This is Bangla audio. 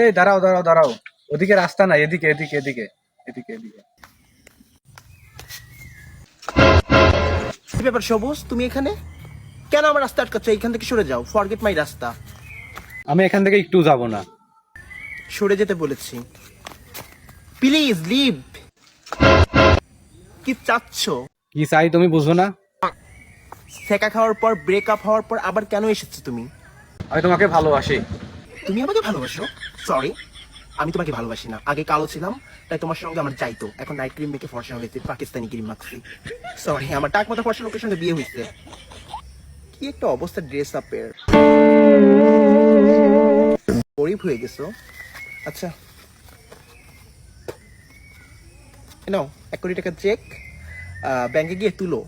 এই দাঁড়াও দাঁড়াও দাঁড়াও, ওদিকে রাস্তা নাই, এদিকে এদিকে এদিকে এদিকে এদিকে। কি ব্যাপার সবুজ, তুমি এখানে কেন? আমার রাস্তা আটকাচ্ছ, এইখান থেকে সরে যাও, ফরগেট মাই রাস্তা। আমি এখান থেকে একটু যাব না। সরে যেতে বলেছি, প্লিজ লিভ। কি চাচ্ছ? কি চাই তুমি বুঝো না? সেকা খাওয়ার পর, ব্রেকআপ হওয়ার পর আবার কেন এসেছো তুমি? আমি তোমাকে ভালোবাসি। তুমি আমাকে ভালোবাসো? সরি, আমি তোমাকে ভালোবাসি না। আগে কালো ছিলাম, তাই তোমার সঙ্গে আমার চাইতো। এখন নাইট ক্রিম মেখে ফর্সা হয়েছে, পাকিস্তানি ক্রিম মাখছি। সরি, আমার টাক মতো ফর্সা লোকের সঙ্গে বিয়ে হয়েছে। কি একটা অবস্থা ড্রেস আপের, গরিব হয়ে গেছো। আচ্ছা নাও, 1 কোটি টাকা চেক, ব্যাংকে গিয়ে তুলো।